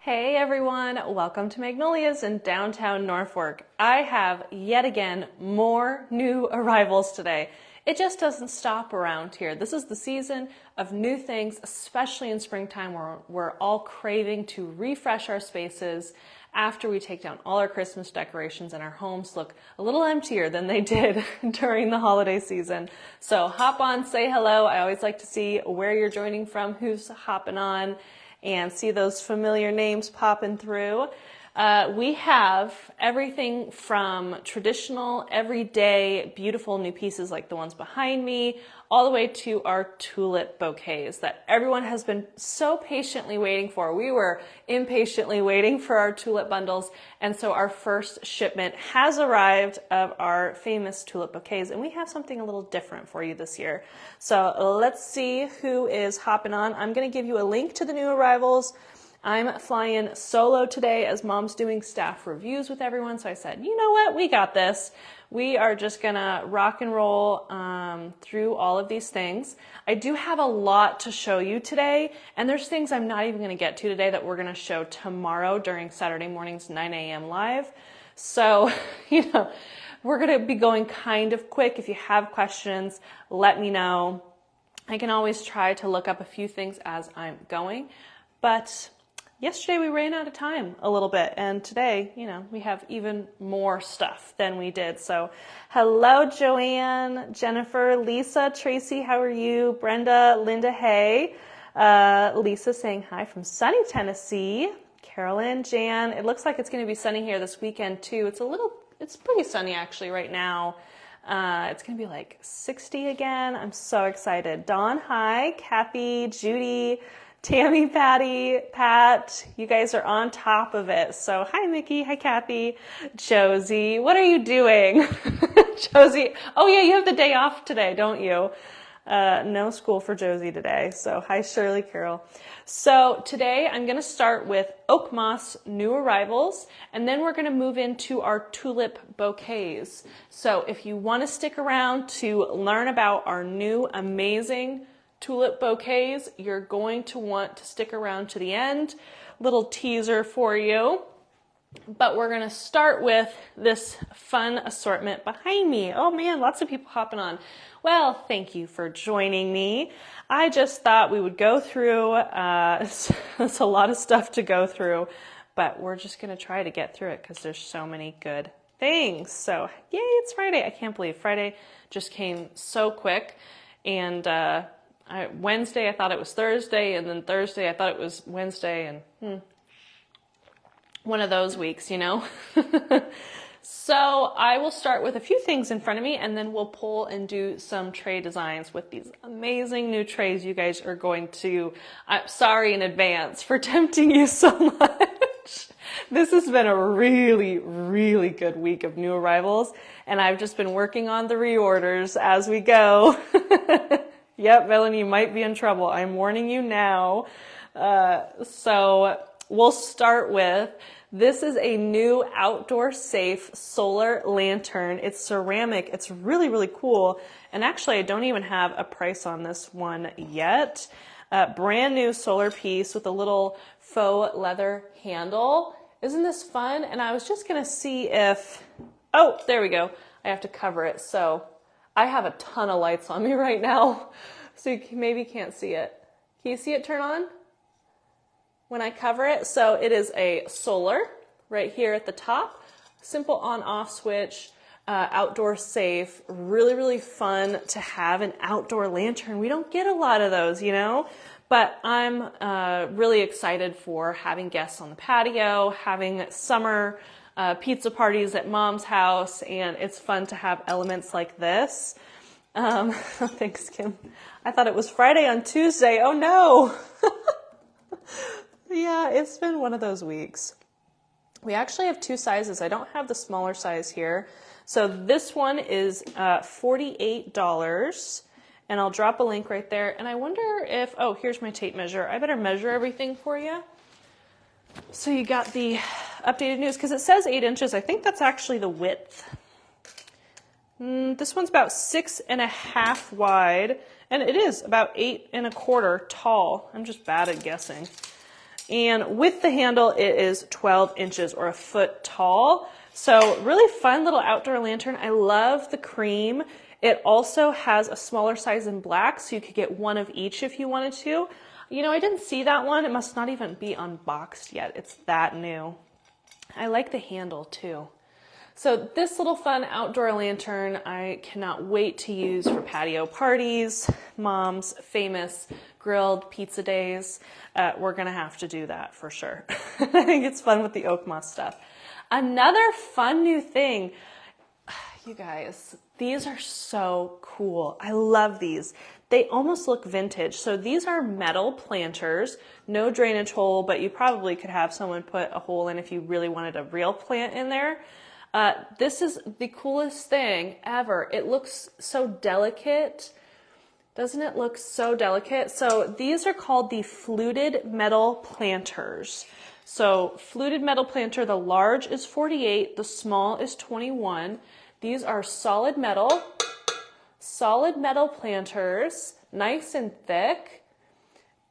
Hey everyone, welcome to Magnolias in downtown Norfolk. I have yet again more new arrivals today. It just doesn't stop around here. This is the season of new things, especially in springtime where we're all craving to refresh our spaces after we take down all our Christmas decorations and our homes look a little emptier than they did during the holiday season. So hop on, say hello. I always like to see where you're joining from, who's hopping on, and see those familiar names popping through. We have everything from traditional, everyday, beautiful new pieces like the ones behind me, all the way to our tulip bouquets that everyone has been so patiently waiting for. We were impatiently waiting for our tulip bundles, and so our first shipment has arrived of our famous tulip bouquets, and we have something a little different for you this year. So let's see who is hopping on. I'm going to give you a link to the new arrivals. I'm flying solo today as Mom's doing staff reviews with everyone. So I said, you know what, we got this. We are just gonna rock and roll through all of these things. I do have a lot to show you today, and there's things I'm not even gonna get to today that we're gonna show tomorrow during Saturday morning's 9 a.m. live. So, we're gonna be going kind of quick. If you have questions, let me know. I can always try to look up a few things as I'm going, but yesterday we ran out of time a little bit, and today, we have even more stuff than we did. So hello, Joanne, Jennifer, Lisa, Tracy, how are you? Brenda, Linda, hey. Lisa saying hi from sunny Tennessee. Carolyn, Jan, it looks like it's going to be sunny here this weekend too. It's pretty sunny actually right now. It's going to be like 60 again. I'm so excited. Dawn, hi. Kathy, Judy, Tammy, Patty, Pat, you guys are on top of it. So hi, Mickey. Hi, Kathy. Josie, what are you doing? Josie, oh yeah, you have the day off today, don't you? No school for Josie today. So hi, Shirley, Carol. So today I'm going to start with oak moss new arrivals, and then we're going to move into our tulip bouquets. So if you want to stick around to learn about our new amazing tulip bouquets, you're going to want to stick around to the end. Little teaser for you. But we're going to start with this fun assortment behind me. Oh man, lots of people hopping on. Well, thank you for joining me. I just thought we would go through, it's a lot of stuff to go through, but we're just going to try to get through it because there's so many good things. So yay, it's Friday. I can't believe Friday just came so quick. And Wednesday, I thought it was Thursday, and then Thursday, I thought it was Wednesday, and one of those weeks, So I will start with a few things in front of me, and then we'll pull and do some tray designs with these amazing new trays you guys are going to, I'm sorry in advance for tempting you so much. This has been a really, really good week of new arrivals, and I've just been working on the reorders as we go. Yep, Melanie, you might be in trouble. I'm warning you now. So we'll start with, this is a new outdoor safe solar lantern. It's ceramic. It's really, really cool. And actually, I don't even have a price on this one yet. Brand new solar piece with a little faux leather handle. Isn't this fun? And I was just going to see if, oh, there we go. I have to cover it. So I have a ton of lights on me right now, so you maybe can't see it. Can you see it turn on when I cover it? So it is a solar right here at the top, simple on-off switch, outdoor safe, really, really fun to have an outdoor lantern. We don't get a lot of those, but I'm really excited for having guests on the patio, having summer pizza parties at Mom's house, and it's fun to have elements like this. Thanks, Kim. I thought it was Friday on Tuesday. Oh no. Yeah, it's been one of those weeks. We actually have two sizes. I don't have the smaller size here. So this one is $48, and I'll drop a link right there. And I wonder if, oh, here's my tape measure. I better measure everything for you. So you got the updated news, because it says 8 inches. I think that's actually the width. This one's about 6.5 wide, and it is about 8 1/4 tall. I'm just bad at guessing. And with the handle, it is 12 inches or a foot tall. So really fun little outdoor lantern. I love the cream. It also has a smaller size in black, so you could get one of each if you wanted to. You know, I didn't see that one. It must not even be unboxed yet. It's that new. I like the handle too. So this little fun outdoor lantern, I cannot wait to use for patio parties, Mom's famous grilled pizza days. We're gonna have to do that for sure. I think it's fun with the oak moss stuff. Another fun new thing, you guys, these are so cool. I love these. They almost look vintage. So these are metal planters, no drainage hole, but you probably could have someone put a hole in if you really wanted a real plant in there. This is the coolest thing ever. It looks so delicate. Doesn't it look so delicate? So these are called the fluted metal planters. So fluted metal planter, the large is 48, the small is 21. These are solid metal planters, nice and thick.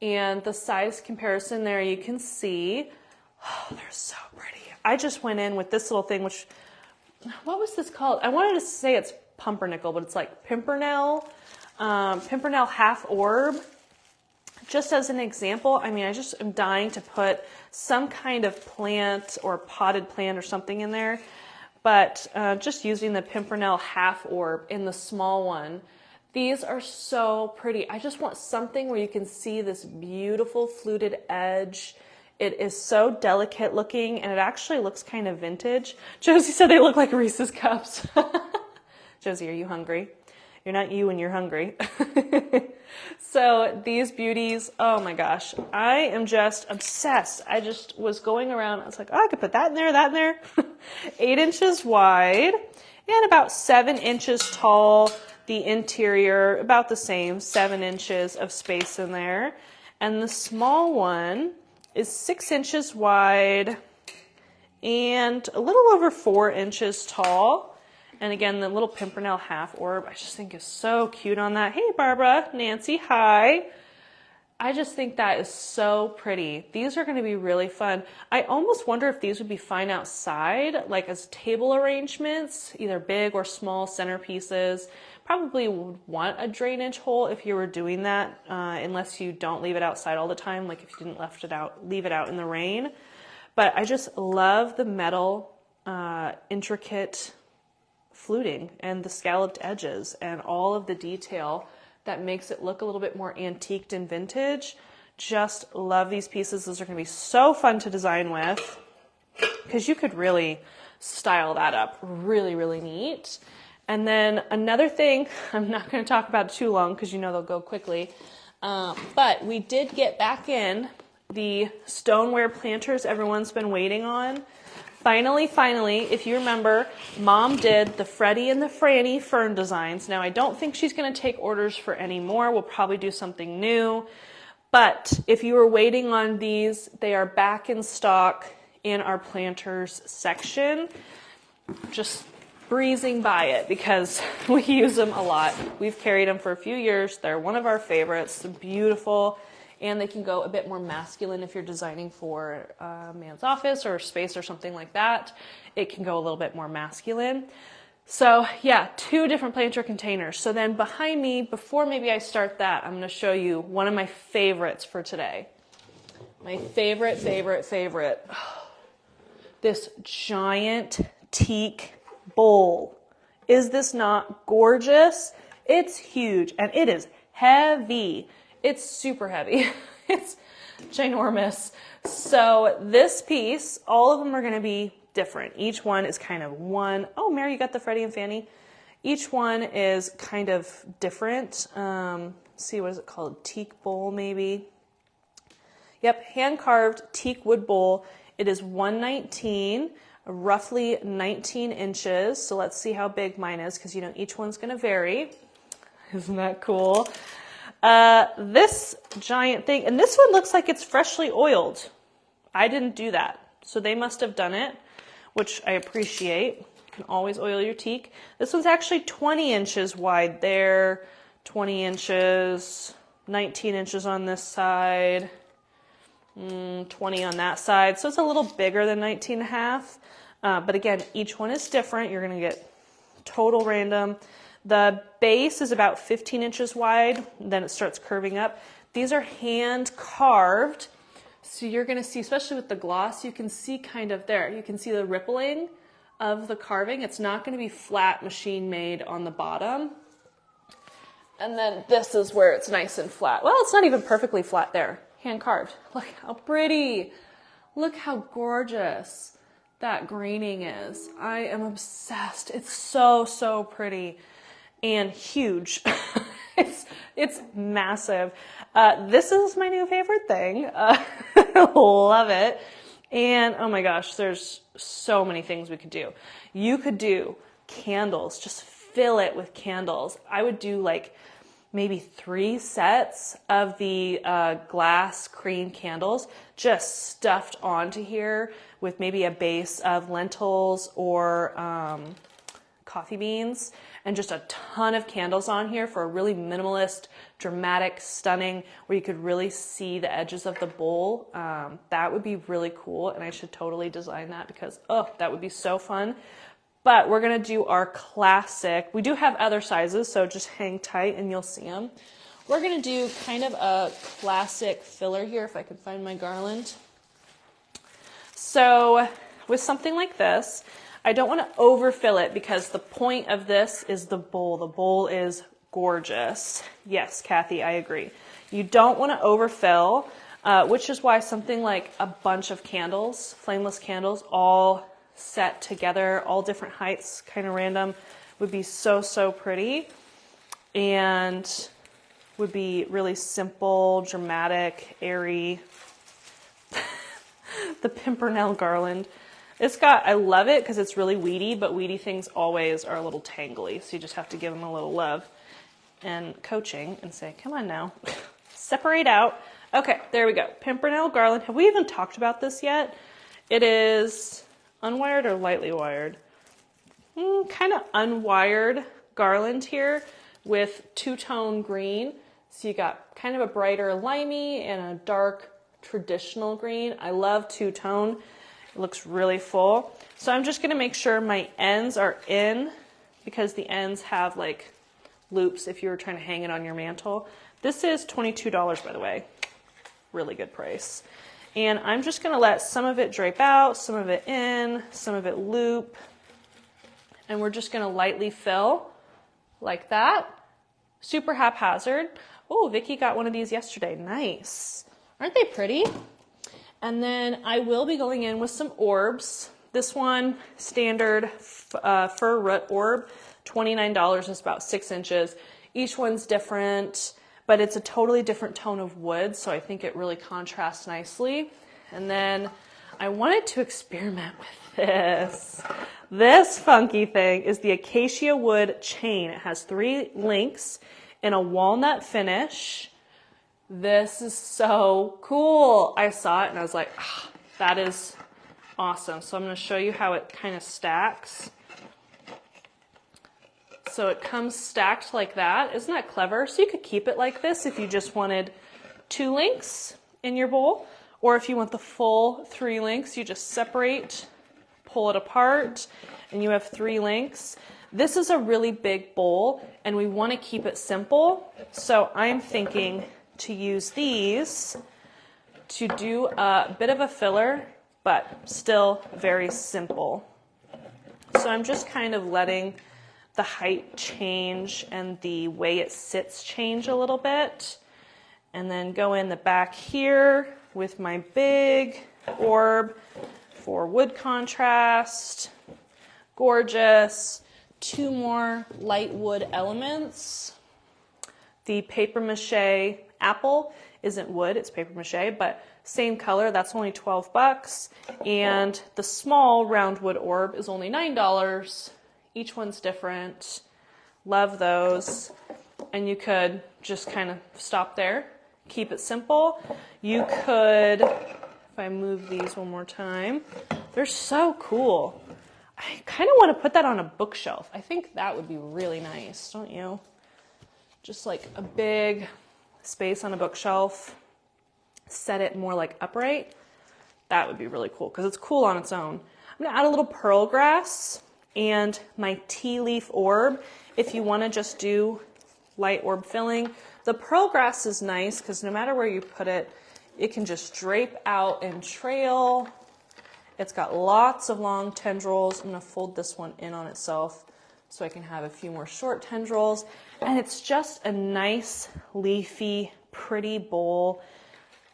And the size comparison there you can see. Oh, they're so pretty. I just went in with this little thing, which, what was this called? I wanted to say it's pumpernickel, but it's like pimpernel. Pimpernel half orb. Just as an example, I mean, I just am dying to put some kind of plant or potted plant or something in there, but just using the pimpernel half orb in the small one. These are so pretty. I just want something where you can see this beautiful fluted edge. It is so delicate looking, and it actually looks kind of vintage. Josie said they look like Reese's cups. Josie, are you hungry? You're not you when you're hungry. So these beauties, oh my gosh, I am just obsessed. I just was going around, I was like, oh, I could put that in there, that in there. 8 inches wide and about 7 inches tall. The interior, about the same, 7 inches of space in there. And the small one is 6 inches wide and a little over 4 inches tall. And again, the little pimpernel half orb, I just think is so cute on that. Hey, Barbara, Nancy, hi. I just think that is so pretty. These are going to be really fun. I almost wonder if these would be fine outside, like as table arrangements, either big or small centerpieces. Probably would want a drainage hole if you were doing that, unless you don't leave it outside all the time, like if you didn't leave it out in the rain. But I just love the metal, intricate fluting and the scalloped edges and all of the detail that makes it look a little bit more antiqued and vintage. Just love these pieces. Those are going to be so fun to design with because you could really style that up really, really neat. And then another thing, I'm not going to talk about it too long because you know they'll go quickly, but we did get back in the stoneware planters everyone's been waiting on. Finally, if you remember, Mom did the Freddie and the Franny fern designs. Now, I don't think she's going to take orders for any more. We'll probably do something new. But if you were waiting on these, they are back in stock in our planters section. Just breezing by it because we use them a lot. We've carried them for a few years. They're one of our favorites. They're beautiful. And they can go a bit more masculine if you're designing for a man's office or space or something like that. It can go a little bit more masculine. So yeah, 2 different planter containers. So then behind me, before maybe I start that, I'm going to show you one of my favorites for today. My favorite. This giant teak bowl. Is this not gorgeous? It's huge and it is heavy. It's super heavy. It's ginormous. So this piece, all of them are going to be different. Each one is kind of one. Oh, Mary, you got the Freddie and Fanny. Each one is kind of different. Let's see, what is it called? Teak bowl, maybe. Yep, hand-carved teak wood bowl. It is 119, roughly 19 inches. So let's see how big mine is because, you know, each one's going to vary. Isn't that cool? This giant thing, and this one looks like it's freshly oiled. I didn't do that, so they must have done it, which I appreciate. You can always oil your teak. This one's actually 20 inches wide there, 20 inches, 19 inches on this side. 20 on that side. So it's a little bigger than 19 and a half. But again, each one is different. You're going to get total random. The base is about 15 inches wide. Then it starts curving up. These are hand carved. So you're going to see, especially with the gloss, you can see kind of there. You can see the rippling of the carving. It's not going to be flat machine made on the bottom. And then this is where it's nice and flat. Well, it's not even perfectly flat there. Hand carved. Look how pretty. Look how gorgeous that graining is. I am obsessed. It's so, so pretty and huge. It's massive. This is my new favorite thing. Love it. And oh my gosh, there's so many things we could do. You could do candles, just fill it with candles. I would do like maybe 3 sets of the glass cream candles just stuffed onto here with maybe a base of lentils or coffee beans, and just a ton of candles on here for a really minimalist, dramatic, stunning, where you could really see the edges of the bowl. That would be really cool, and I should totally design that because, oh, that would be so fun. But we're gonna do our classic. We do have other sizes, so just hang tight and you'll see them. We're gonna do kind of a classic filler here, if I can find my garland. So with something like this, I don't want to overfill it because the point of this is the bowl. The bowl is gorgeous. Yes, Kathy, I agree. You don't want to overfill, which is why something like a bunch of candles, flameless candles, all set together, all different heights, kind of random, would be so, so pretty and would be really simple, dramatic, airy. The Pimpernel garland. I love it because it's really weedy, but weedy things always are a little tangly, so you just have to give them a little love and coaching and say, come on now, separate out. Okay, there we go. Pimpernel garland. Have we even talked about this yet? It is unwired or lightly wired? Kind of unwired garland here with two-tone green. So you got kind of a brighter limey and a dark traditional green. I love two-tone. It looks really full. So I'm just gonna make sure my ends are in because the ends have like loops if you were trying to hang it on your mantle. This is $22, by the way. Really good price. And I'm just gonna let some of it drape out, some of it in, some of it loop. And we're just gonna lightly fill like that. Super haphazard. Oh, Vicky got one of these yesterday. Nice. Aren't they pretty? And then I will be going in with some orbs. This one, standard fir root orb, $29 is about 6 inches. Each one's different, but it's a totally different tone of wood, so I think it really contrasts nicely. And then I wanted to experiment with this. This funky thing is the acacia wood chain. It has 3 links in a walnut finish. This is so cool. I saw it and I was like, ah, that is awesome. So I'm going to show you how it kind of stacks. So it comes stacked like that. Isn't that clever? So you could keep it like this if you just wanted 2 links in your bowl, or if you want the full 3 links, you just separate, pull it apart, and you have 3 links. This is a really big bowl and we want to keep it simple. So I'm thinking to use these to do a bit of a filler, but still very simple. So I'm just kind of letting the height change and the way it sits change a little bit. And then go in the back here with my big orb for wood contrast. Gorgeous. 2 more light wood elements. The paper mache apple isn't wood, it's paper mache, but same color, that's only 12 bucks. And the small round wood orb is only $9. Each one's different. Love those. And you could just kind of stop there, keep it simple. You could, if I move these one more time, they're so cool. I kind of want to put that on a bookshelf. I think that would be really nice, don't you? Just like a big space on a bookshelf. set it more like upright, that would be really cool because it's cool on its own. I'm gonna add a little pearl grass and my tea leaf orb. If you wanna just do light orb filling, the pearl grass is nice because no matter where you put it, it can just drape out and trail. It's got lots of long tendrils. I'm gonna fold this one in on itself so I can have a few more short tendrils. And it's just a nice, leafy, pretty bowl.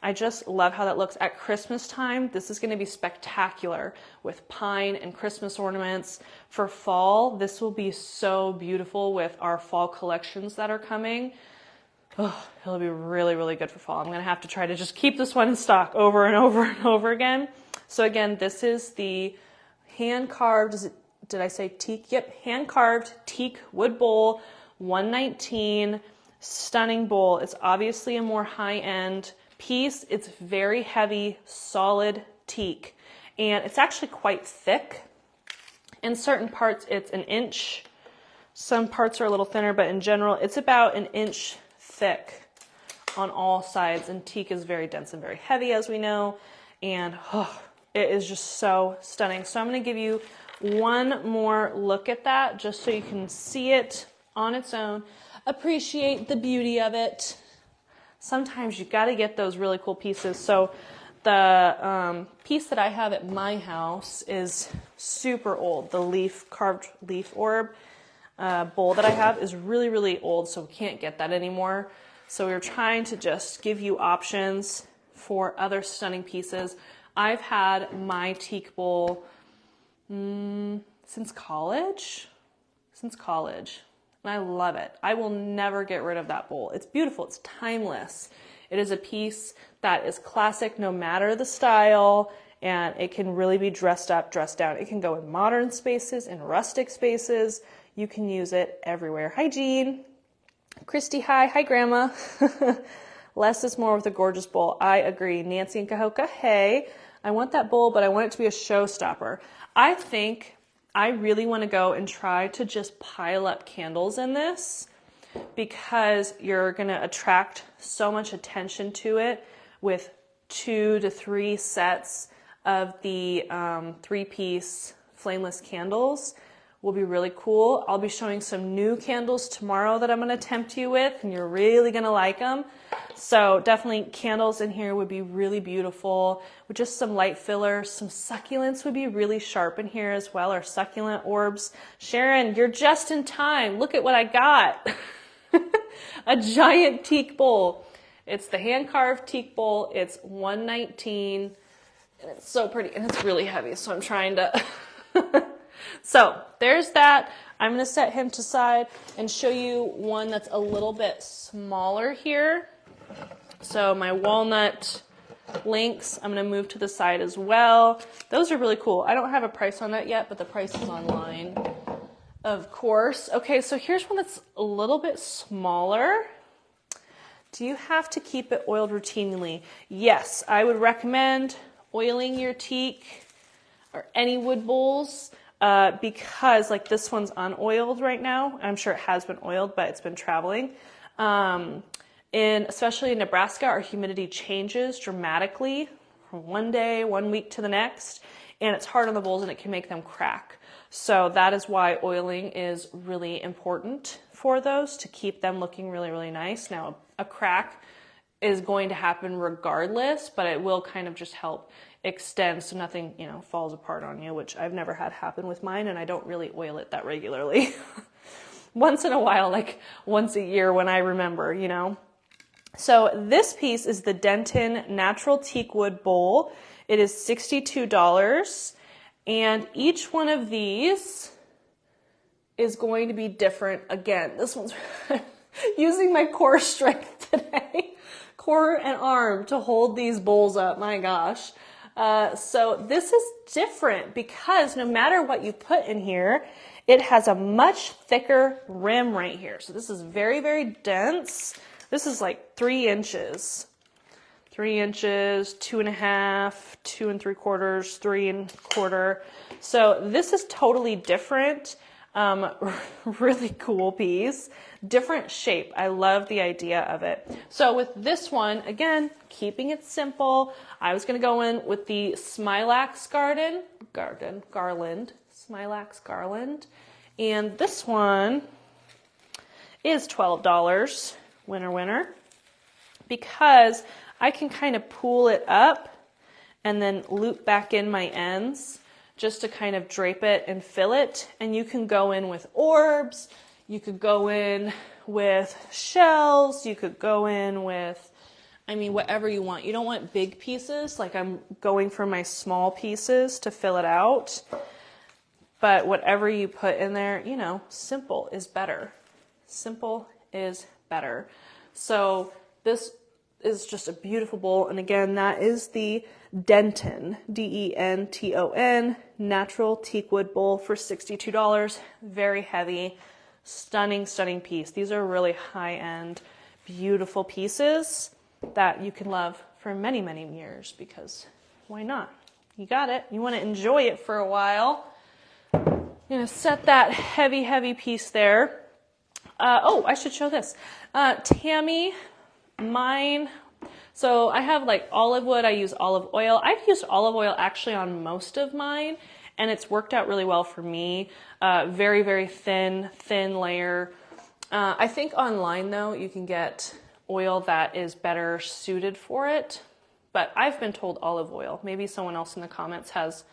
I just love how that looks at Christmas time. This is gonna be spectacular with pine and Christmas ornaments. For fall, this will be so beautiful with our fall collections that are coming. Oh, it'll be really, really good for fall. I'm gonna have to try to just keep this one in stock over and over and over again. So again, this is the hand-carved, did I say teak? Yep, hand-carved teak wood bowl, $119, stunning bowl. It's obviously a more high-end piece. It's very heavy, solid teak, and it's actually quite thick. In certain parts, it's an inch. Some parts are a little thinner, but in general, it's about an inch thick on all sides, and teak is very dense and very heavy, as we know, and it is just so stunning. So I'm going to give you one more look at that just so you can see it on its own, appreciate the beauty of it. Sometimes you got to get those really cool pieces. So the piece that I have at my house is super old. The carved leaf orb bowl that I have is really, really old, so we can't get that anymore. So we were trying to just give you options for other stunning pieces. I've had my teak bowl since college, and I love it. I will never get rid of that bowl. It's beautiful, it's timeless. It is a piece that is classic no matter the style, and it can really be dressed up, dressed down. It can go in modern spaces, in rustic spaces. You can use it everywhere. Hi, Jean. Christy, hi. Hi, Grandma. Less is more with a gorgeous bowl. I agree. Nancy and Cahokia, hey. I want that bowl, but I want it to be a showstopper. I think I really want to go and try to just pile up candles in this because you're going to attract so much attention to it with 2 to 3 sets of the 3-piece flameless candles. Will be really cool. I'll be showing some new candles tomorrow that I'm going to tempt you with, and you're really going to like them. So definitely candles in here would be really beautiful with just some light fillers. Some succulents would be really sharp in here as well, or succulent orbs. Sharon, you're just in time. Look at what I got. A giant teak bowl. It's the hand-carved teak bowl. It's $119, and it's so pretty, and it's really heavy, so I'm trying to... So there's that. I'm going to set him to side and show you one that's a little bit smaller here. So my walnut links, I'm going to move to the side as well. Those are really cool. I don't have a price on that yet, but the price is online, of course. Okay, so here's one that's a little bit smaller. Do you have to keep it oiled routinely? Yes, I would recommend oiling your teak or any wood bowls. Because like this one's unoiled right now. I'm sure it has been oiled, but it's been traveling. Especially in Nebraska, our humidity changes dramatically from one day, 1 week to the next, and it's hard on the bowls and it can make them crack. So that is why oiling is really important for those, to keep them looking really, really nice. Now, a crack is going to happen regardless, but it will kind of just help extend so nothing, falls apart on you, which I've never had happen with mine, and I don't really oil it that regularly. Once in a while, like once a year when I remember, So this piece is the Denton Natural Teak Wood Bowl. It is $62, and each one of these is going to be different. Again, this one's using my core strength today. Core and arm to hold these bowls up, my gosh. So this is different because no matter what you put in here, it has a much thicker rim right here. So this is very, very dense. This is like 3 inches. 3 inches, 2.5, 2 3/4, 3 1/4. So this is totally different. Really cool piece. Different shape. I love the idea of it. So with this one, again, keeping it simple, I was going to go in with the Smilax garland. Smilax garland. And this one is $12. Winner. Because I can kind of pull it up and then loop back in my ends just to kind of drape it and fill it. And you can go in with orbs, you could go in with shells, you could go in with, I mean, whatever you want. You don't want big pieces, like I'm going for my small pieces to fill it out. But whatever you put in there, you know, simple is better. Simple is better. So this is just a beautiful bowl. And again, that is the Denton, Denton, natural teak wood bowl for $62. Very heavy, stunning, stunning piece. These are really high-end, beautiful pieces that you can love for many, many years, because why not? You got it. You want to enjoy it for a while. I'm going to set that heavy, heavy piece there. Oh, I should show this. Tammy, mine. So I have like olive wood. I use olive oil. I've used olive oil actually on most of mine, and it's worked out really well for me. Very, very thin layer. I think online though, you can get oil that is better suited for it, but I've been told olive oil. Maybe someone else in the comments has.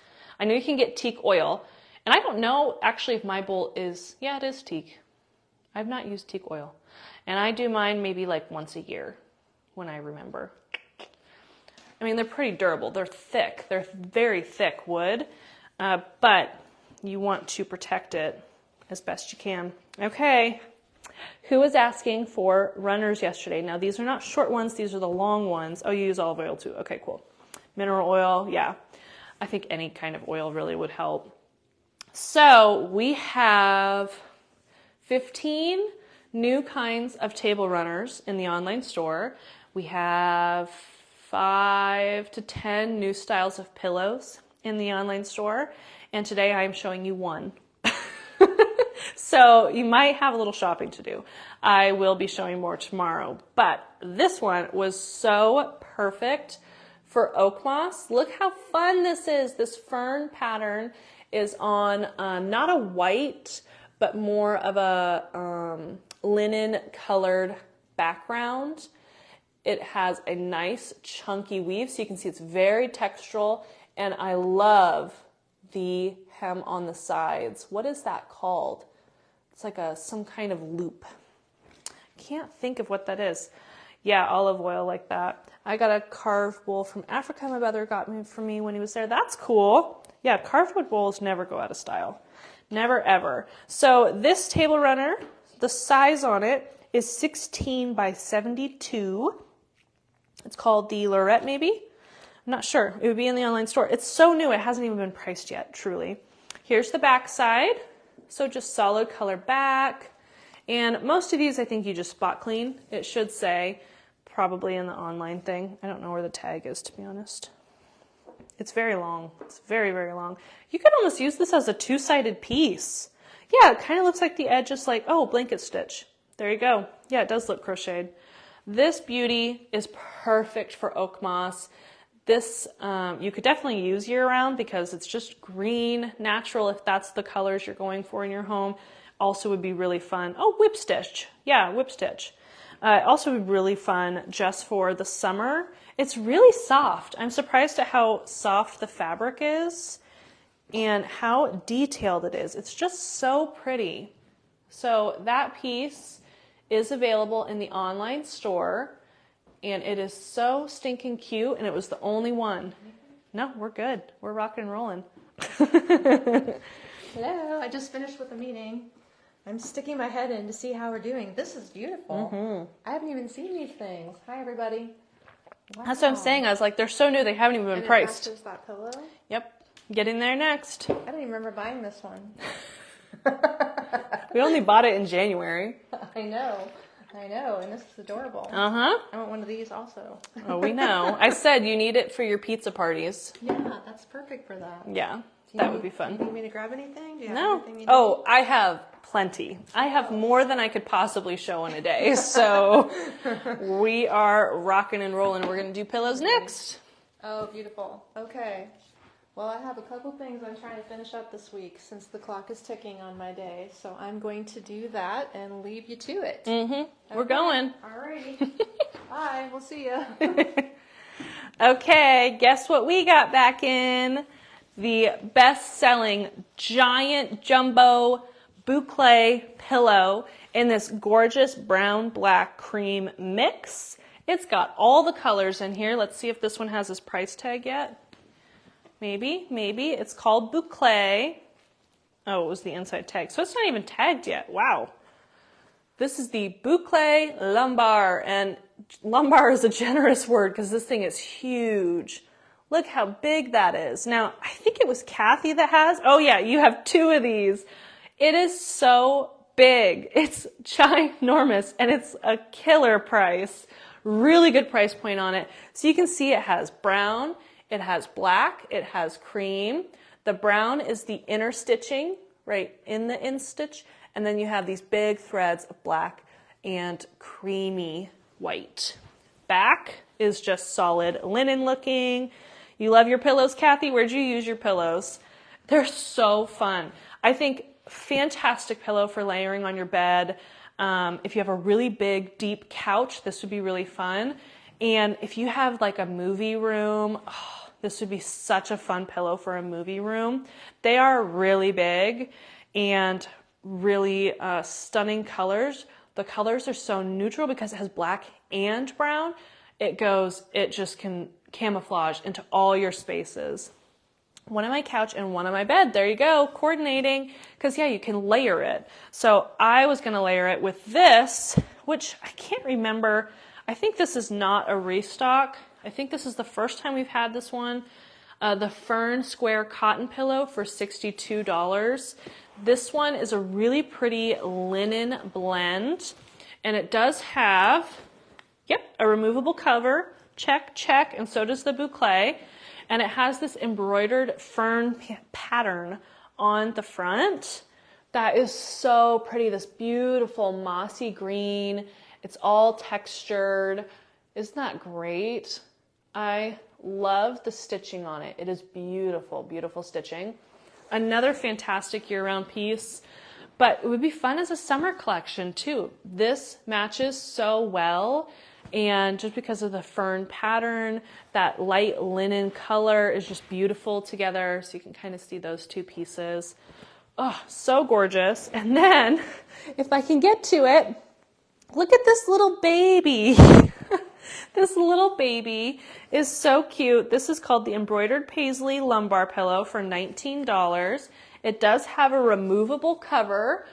I know you can get teak oil, and I don't know actually if my bowl is, yeah, it is teak. I've not used teak oil, and I do mine maybe like once a year when I remember. I mean, they're pretty durable. They're thick. They're very thick wood, but you want to protect it as best you can. Okay, who was asking for runners yesterday? Now, these are not short ones. These are the long ones. Oh, you use olive oil too. Okay, cool. Mineral oil, yeah. I think any kind of oil really would help. So we have 15 new kinds of table runners in the online store. We have 5 to 10 new styles of pillows in the online store. And today I'm showing you one. So you might have a little shopping to do. I will be showing more tomorrow. But this one was so perfect for oak moss. Look how fun this is. This fern pattern is on not a white, but more of a linen colored background. It has a nice chunky weave, so you can see it's very textural, and I love the hem on the sides. What is that called? It's like some kind of loop. Can't think of what that is. Yeah, olive oil like that. I got a carved bowl from Africa my brother got me for me when he was there. That's cool. Yeah, carved wood bowls never go out of style. Never ever. So this table runner, the size on it is 16 by 72. It's called the Lorette maybe? I'm not sure. It would be in the online store. It's so new, it hasn't even been priced yet, truly. Here's the back side. So just solid color back. And most of these I think you just spot clean. It should say, probably in the online thing. I don't know where the tag is, to be honest. It's very long. It's very, very long. You could almost use this as a two-sided piece. Yeah, it kind of looks like the edge is like, oh, blanket stitch. There you go. Yeah, it does look crocheted. This beauty is perfect for oak moss. This you could definitely use year-round because it's just green, natural, if that's the colors you're going for in your home. Also would be really fun. Oh, whip stitch. Yeah, whip stitch. Also would be really fun just for the summer. It's really soft. I'm surprised at how soft the fabric is and how detailed it is. It's just so pretty. So that piece is available in the online store, and it is so stinking cute, and it was the only one. No, we're good. We're rocking and rolling. Hello, I just finished with a meeting. I'm sticking my head in to see how we're doing. This is beautiful. Mm-hmm. I haven't even seen these things. Hi, everybody. Wow. That's what I'm saying. I was like, they're so new, they haven't even been priced. And it matches that pillow? Yep. Getting there next. I don't even remember buying this one. We only bought it in January. I know. I know, and this is adorable. Uh-huh. I want one of these also. Oh, we know. I said you need it for your pizza parties. Yeah, that's perfect for that. Yeah, that would be fun. Do you need me to grab anything? Do you have No. anything you need? Oh, I have plenty. I have more than I could possibly show in a day. So we are rocking and rolling. We're going to do pillows next. Oh, beautiful. Okay. Well, I have a couple things I'm trying to finish up this week since the clock is ticking on my day. So I'm going to do that and leave you to it. Mm-hmm. Okay. We're going. Alrighty. Bye. We'll see you. Okay, guess what we got back in? The best-selling giant jumbo boucle pillow in this gorgeous brown, black, cream mix. It's got all the colors in here. Let's see if this one has this price tag yet. Maybe. It's called boucle. Oh, it was the inside tag. So it's not even tagged yet. Wow. This is the boucle lumbar. And lumbar is a generous word because this thing is huge. Look how big that is. Now, I think it was Kathy that has. Oh, yeah, you have two of these. It is so big. It's ginormous, and it's a killer price. Really good price point on it. So you can see it has brown, it has black, it has cream. The brown is the inner stitching, right in the in-stitch. And then you have these big threads of black and creamy white. Back is just solid linen looking. You love your pillows, Kathy? Where'd you use your pillows? They're so fun. I think fantastic pillow for layering on your bed. If you have a really big, deep couch, this would be really fun. And if you have like a movie room, this would be such a fun pillow for a movie room. They are really big and really stunning colors. The colors are so neutral because it has black and brown. It just can camouflage into all your spaces. One on my couch and one on my bed. There you go, coordinating. Because yeah, you can layer it. So I was going to layer it with this, which I can't remember. I think this is not a restock. I think this is the first time we've had this one. The Fern Square Cotton Pillow for $62. This one is a really pretty linen blend. And it does have, a removable cover. Check. And so does the boucle. And it has this embroidered fern pattern on the front. That is so pretty. This beautiful mossy green. It's all textured. Isn't that great? I love the stitching on it. It is beautiful, beautiful stitching. Another fantastic year-round piece, but it would be fun as a summer collection too. This matches so well, and just because of the fern pattern, that light linen color is just beautiful together, so you can kind of see those two pieces. Oh, so gorgeous. And then, if I can get to it, look at this little baby. This little baby is so cute. This is called the Embroidered Paisley Lumbar Pillow for $19. It does have a removable cover.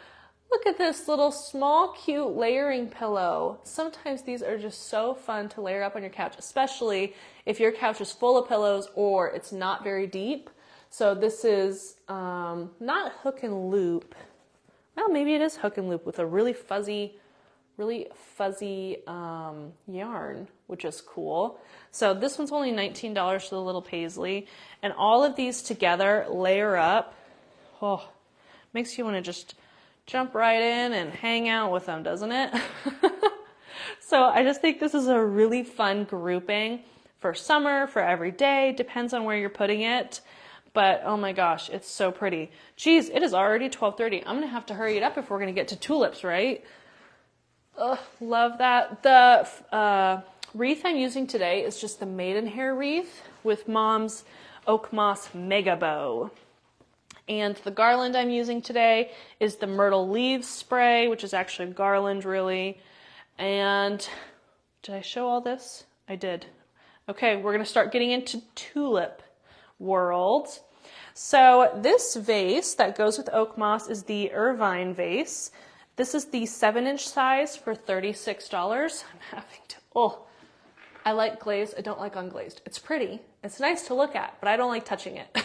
Look at this little small, cute layering pillow. Sometimes these are just so fun to layer up on your couch, especially if your couch is full of pillows or it's not very deep. So this is not hook and loop. Well, maybe it is hook and loop with a really fuzzy yarn, which is cool. So this one's only $19 for the little paisley. And all of these together layer up. Oh, makes you want to just jump right in and hang out with them, doesn't it? So I just think this is a really fun grouping for summer, for every day. Depends on where you're putting it. But oh my gosh, it's so pretty. Geez, it is already 12:30. I'm going to have to hurry it up if we're going to get to tulips, right? Ugh, love that. The wreath I'm using today is just the maidenhair wreath with Mom's Oak Moss Mega Bow. And the garland I'm using today is the Myrtle Leaves spray, which is actually a garland, really. And did I show all this? I did. Okay, we're going to start getting into tulip world. So this vase that goes with oak moss is the Irvine vase. This is the 7-inch size for $36. I'm having to, I like glazed. I don't like unglazed. It's pretty. It's nice to look at, but I don't like touching it.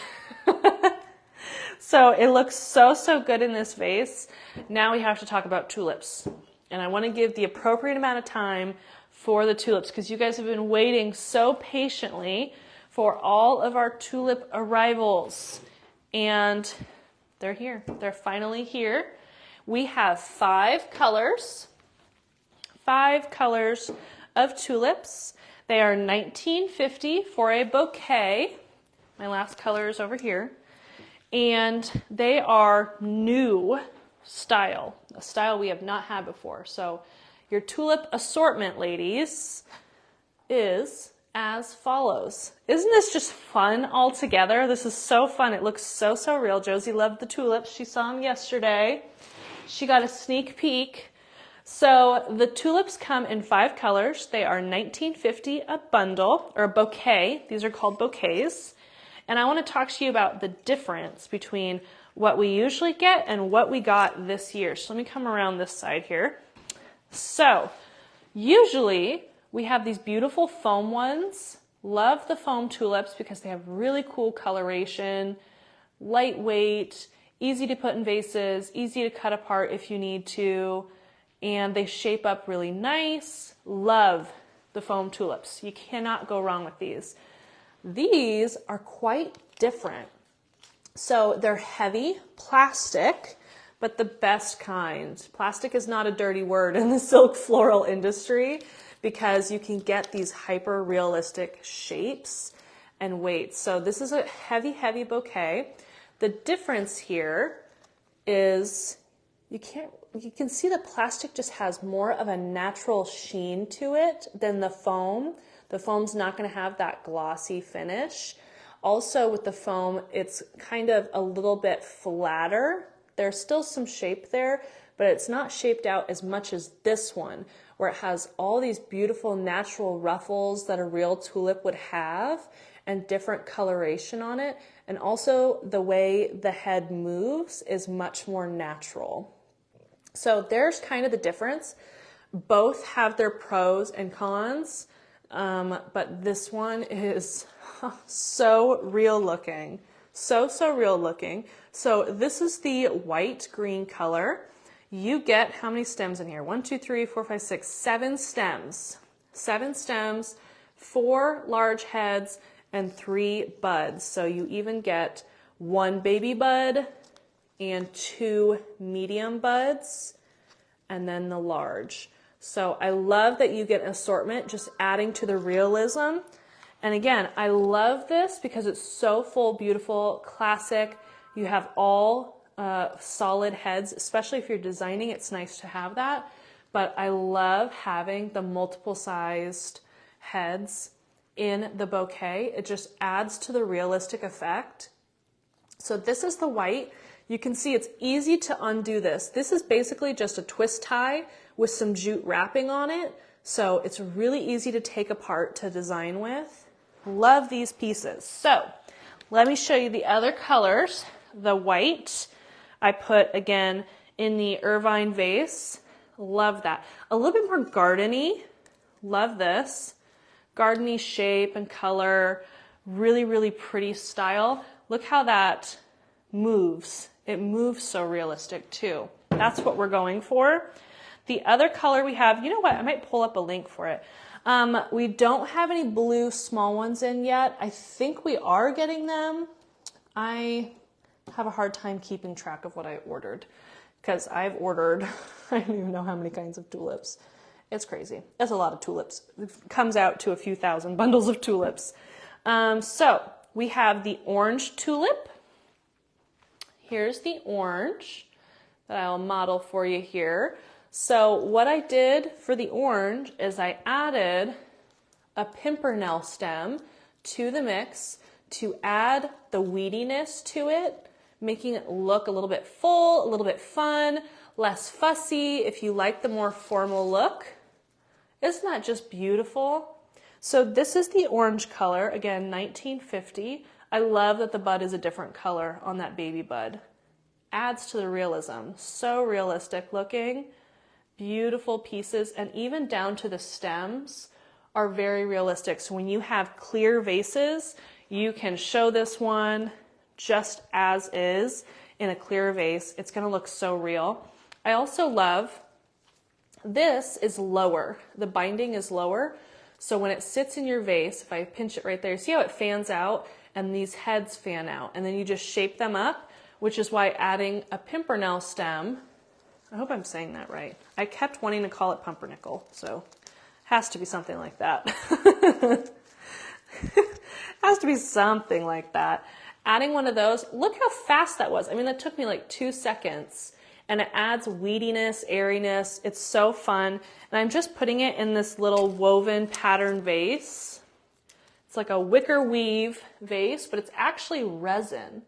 So it looks so good in this vase. Now we have to talk about tulips. And I want to give the appropriate amount of time for the tulips because you guys have been waiting so patiently for all of our tulip arrivals. And they're here. They're finally here. We have 5 colors. 5 colors of tulips. They are $19.50 for a bouquet. My last color is over here. And they are new style, a style we have not had before. So your tulip assortment, ladies, is as follows. Isn't this just fun all together? This is so fun. It looks so, so real. Josie loved the tulips. She saw them yesterday. She got a sneak peek. So the tulips come in 5 colors. They are $19.50 a bundle, or a bouquet. These are called bouquets. And I want to talk to you about the difference between what we usually get and what we got this year. So let me come around this side here. So usually we have these beautiful foam ones. Love the foam tulips because they have really cool coloration, lightweight, easy to put in vases, easy to cut apart if you need to, and they shape up really nice. Love the foam tulips. You cannot go wrong with these. These are quite different. So they're heavy plastic, but the best kind. Plastic is not a dirty word in the silk floral industry because you can get these hyper realistic shapes and weights. So this is a heavy, heavy bouquet. The difference here is you can see the plastic just has more of a natural sheen to it than the foam. The foam's not going to have that glossy finish. Also with the foam, it's kind of a little bit flatter. There's still some shape there, but it's not shaped out as much as this one, where it has all these beautiful natural ruffles that a real tulip would have and different coloration on it. And also the way the head moves is much more natural. So there's kind of the difference. Both have their pros and cons, but this one is so real looking. So real looking. So this is the white green color. You get how many stems in here? 1, 2, 3, 4, 5, 6, 7 stems. 7 stems, 4 large heads, and 3 buds. So you even get 1 baby bud and 2 medium buds, and then the large. So I love that you get an assortment, just adding to the realism. And again, I love this because it's so full, beautiful, classic. You have all solid heads, especially if you're designing, it's nice to have that. But I love having the multiple sized heads in the bouquet. It just adds to the realistic effect. So this is the white. You can see it's easy to undo this. This is basically just a twist tie with some jute wrapping on it. So it's really easy to take apart to design with. Love these pieces. So let me show you the other colors. The white I put again in the Irvine vase. Love that. A little bit more gardeny. Love this. Gardeny shape and color. Really, really pretty style. Look how that moves. It moves so realistic too. That's what we're going for. The other color we have, you know what? I might pull up a link for it. We don't have any blue small ones in yet. I think we are getting them. I have a hard time keeping track of what I ordered because I've ordered, I don't even know how many kinds of tulips. It's crazy. That's a lot of tulips. It comes out to a few thousand bundles of tulips. So we have the orange tulip. Here's the orange that I'll model for you here. So what I did for the orange is I added a pimpernel stem to the mix to add the weediness to it, making it look a little bit full, a little bit fun, less fussy if you like the more formal look. Isn't that just beautiful? So this is the orange color, again, $19.50. I love that the bud is a different color on that baby bud. Adds to the realism. So realistic looking. Beautiful pieces, and even down to the stems are very realistic. So when you have clear vases, you can show this one just as is in a clear vase. It's going to look so real. I also love This is lower. The binding is lower. So when it sits in your vase, if I pinch it right there, see how it fans out and these heads fan out, and then you just shape them up, which is why adding a pimpernel stem, I hope I'm saying that right. I kept wanting to call it pumpernickel, so it has to be something like that. Has to be something like that. Adding one of those, look how fast that was. I mean, that took me like 2 seconds, and it adds weediness, airiness. It's so fun. And I'm just putting it in this little woven pattern vase. It's like a wicker weave vase, but it's actually resin.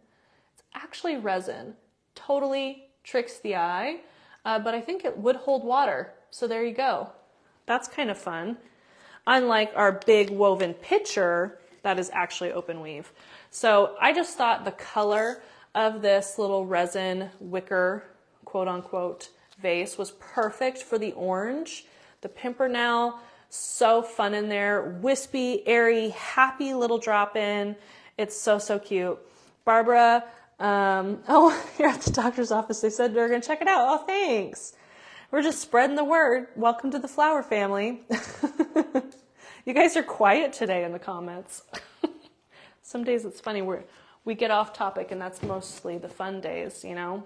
It's actually resin. Totally tricks the eye, but I think it would hold water. So there you go. That's kind of fun. Unlike our big woven pitcher, that is actually open weave. So I just thought the color of this little resin wicker, quote unquote, vase was perfect for the orange. The pimpernel, so fun in there, wispy, airy, happy little drop in. It's so, so cute. Barbara, oh, you're at the doctor's office. They said they're gonna check it out. Oh, thanks. We're just spreading the word. Welcome to the flower family. You guys are quiet today in the comments. Some days it's funny, we get off topic, and that's mostly the fun days, you know?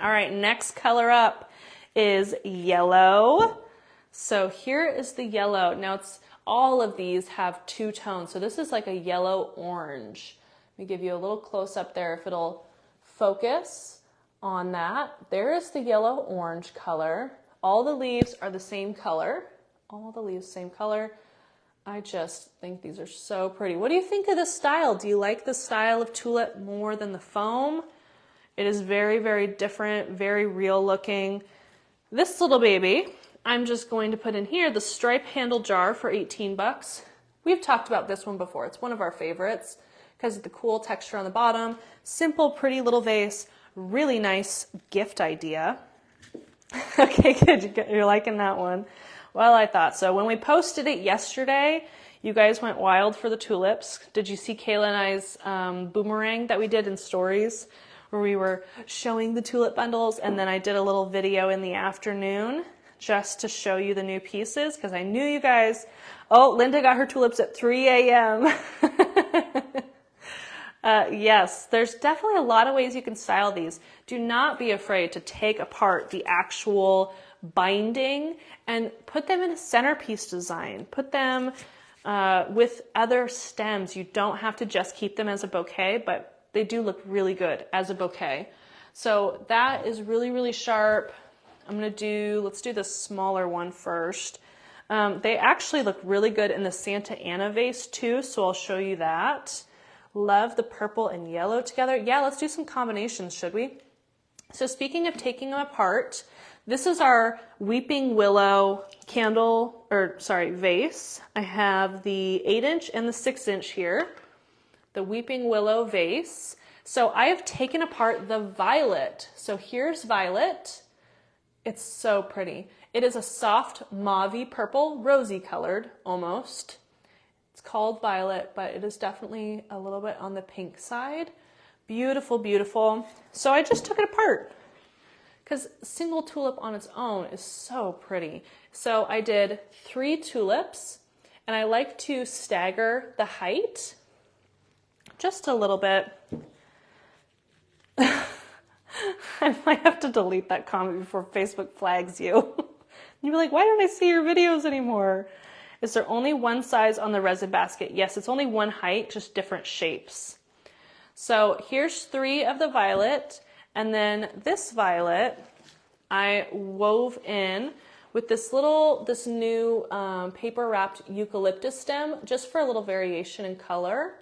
All right, next color up is yellow. So here is the yellow. Now all of these have 2 tones. So this is like a yellow orange. Let me give you a little close up there if it'll focus on that. There is the yellow orange color. All the leaves are the same color. All the leaves same color. I just think these are so pretty. What do you think of this style? Do you like the style of tulip more than the foam? It is very, very different, very real looking. This little baby, I'm just going to put in here the stripe handle jar for 18 bucks. We've talked about this one before. It's one of our favorites because of the cool texture on the bottom. Simple, pretty little vase. Really nice gift idea. Okay, good. You're liking that one. Well, I thought so. When we posted it yesterday, you guys went wild for the tulips. Did you see Kayla and I's boomerang that we did in stories where we were showing the tulip bundles? And then I did a little video in the afternoon just to show you the new pieces because I knew you guys. Oh, Linda got her tulips at 3 a.m. Yes, there's definitely a lot of ways you can style these. Do not be afraid to take apart the actual binding and put them in a centerpiece design. Put them with other stems. You don't have to just keep them as a bouquet, but they do look really good as a bouquet. So that is really, really sharp. Let's do the smaller one first. They actually look really good in the Santa Ana vase too, so I'll show you that. Love the purple and yellow together. Yeah, let's do some combinations, should we? So speaking of taking them apart, this is our Weeping Willow vase. I have the 8-inch and the 6-inch here, the Weeping Willow vase. So I have taken apart the violet. So here's violet. It's so pretty. It is a soft mauve-y purple, rosy colored almost. It's called violet, but it is definitely a little bit on the pink side. Beautiful, beautiful. So I just took it apart because single tulip on its own is so pretty. So I did 3 tulips, and I like to stagger the height just a little bit. I might have to delete that comment before Facebook flags you. You'll be like, why don't I see your videos anymore? Is there only one size on the resin basket? Yes, it's only one height, just different shapes. So here's 3 of the violet, and then this violet I wove in with this new paper wrapped eucalyptus stem, just for a little variation in color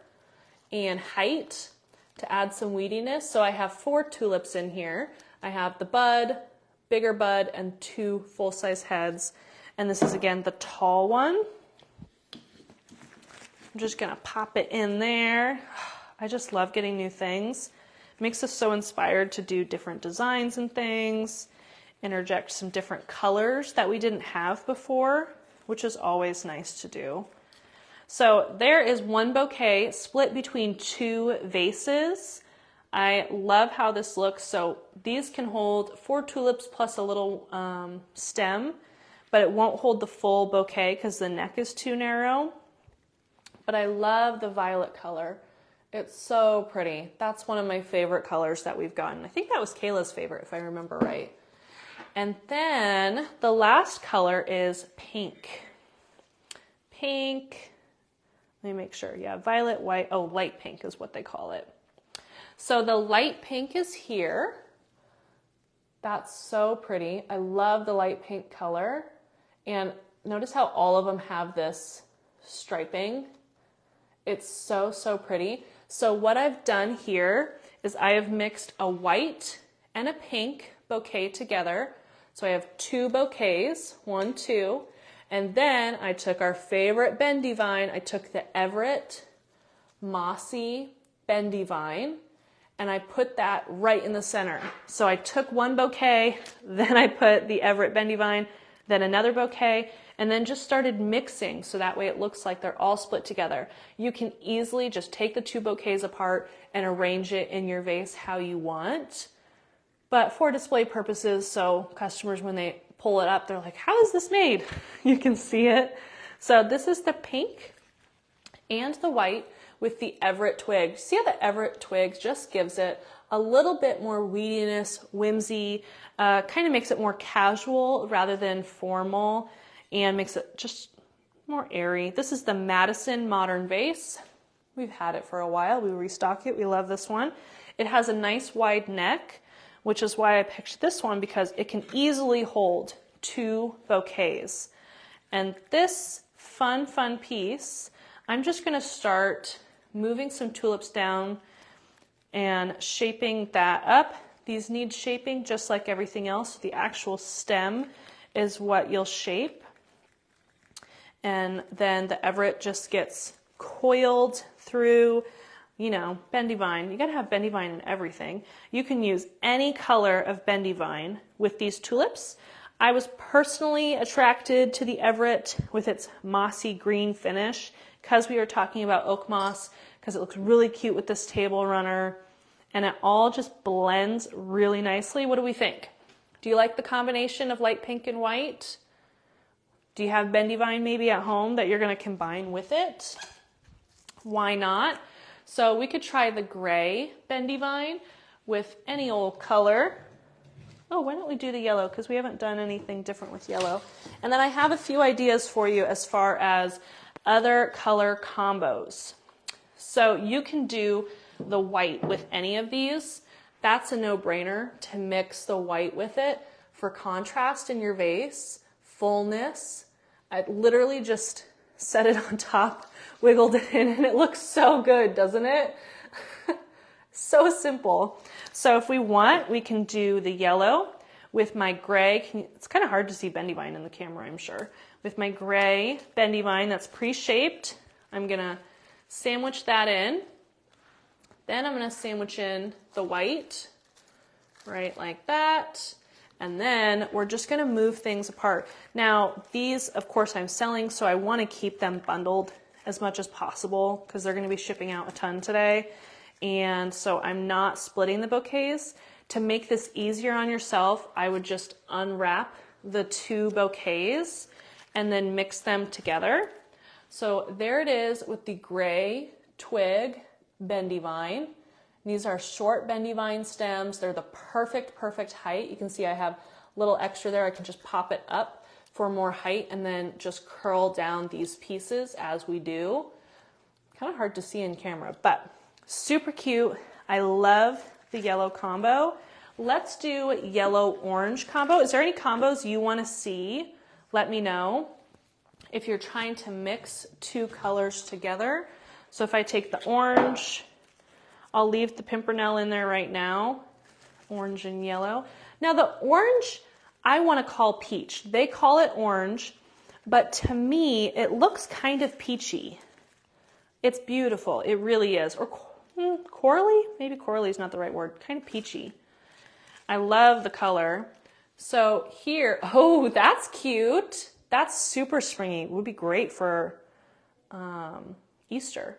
and height to add some weediness. So I have 4 tulips in here. I have the bud, bigger bud, and 2 full-size heads. And this is, again, the tall one. I'm just going to pop it in there. I just love getting new things. It makes us so inspired to do different designs and things, interject some different colors that we didn't have before, which is always nice to do. So there is one bouquet split between 2 vases. I love how this looks. So these can hold 4 tulips plus a little stem. but it won't hold the full bouquet because the neck is too narrow. But I love the violet color. It's so pretty. That's one of my favorite colors that we've gotten. I think that was Kayla's favorite, if I remember right. And then the last color is pink. Pink, let me make sure. Yeah, violet, white, oh, light pink is what they call it. So the light pink is here. That's so pretty. I love the light pink color. And notice how all of them have this striping. It's so, so pretty. So what I've done here is I have mixed a white and a pink bouquet together. So I have 2 bouquets, 1, 2. And then I took our favorite bendy vine. I took the Everett Mossy bendy vine, and I put that right in the center. So I took 1 bouquet, then I put the Everett bendy vine, then another bouquet, and then just started mixing so that way it looks like they're all split together. You can easily just take the 2 bouquets apart and arrange it in your vase how you want. But for display purposes, so customers, when they pull it up, they're like, how is this made? You can see it. So this is the pink and the white with the Everett twig. See how the Everett twig just gives it a little bit more weediness, whimsy, kind of makes it more casual rather than formal, and makes it just more airy. This is the Madison Modern Vase. We've had it for a while. We restock it. We love this one. It has a nice wide neck, which is why I picked this one, because it can easily hold 2 bouquets. And this fun piece, I'm just going to start moving some tulips down and shaping that up. These need shaping just like everything else. The actual stem is what you'll shape. And then the Everett just gets coiled through, you know, bendy vine. You gotta have bendy vine in everything. You can use any color of bendy vine with these tulips. I was personally attracted to the Everett with its mossy green finish because we were talking about oak moss, because it looks really cute with this table runner, and it all just blends really nicely. What do we think? Do you like the combination of light pink and white? Do you have bendy vine maybe at home that you're gonna combine with it? Why not? So we could try the gray bendy vine with any old color. Oh, why don't we do the yellow? Because we haven't done anything different with yellow. And then I have a few ideas for you as far as other color combos. So you can do the white with any of these. That's a no-brainer to mix the white with it for contrast in your vase, fullness. I literally just set it on top, wiggled it in, and it looks so good, doesn't it? So simple. So if we want, we can do the yellow with my gray. It's kind of hard to see bendy vine in the camera, I'm sure. With my gray bendy vine that's pre-shaped, I'm gonna sandwich that in. Then I'm gonna sandwich in the white, right like that. And then we're just gonna move things apart. Now, these, of course, I'm selling, so I wanna keep them bundled as much as possible because they're gonna be shipping out a ton today. And so I'm not splitting the bouquets. To make this easier on yourself, I would just unwrap the 2 bouquets and then mix them together. So there it is with the gray twig bendy vine. These are short bendy vine stems. They're the perfect height. You can see I have a little extra there. I can just pop it up for more height and then just curl down these pieces as we do. Kind of hard to see in camera, but super cute. I love the yellow combo. Let's do yellow-orange combo. Is there any combos you want to see? Let me know. If you're trying to mix 2 colors together. So if I take the orange, I'll leave the pimpernel in there right now, orange and yellow. Now the orange, I want to call peach. They call it orange, but to me, it looks kind of peachy. It's beautiful, it really is. Or corally? Maybe corally is not the right word, kind of peachy. I love the color. So here, oh, that's cute. That's super springy. It would be great for Easter.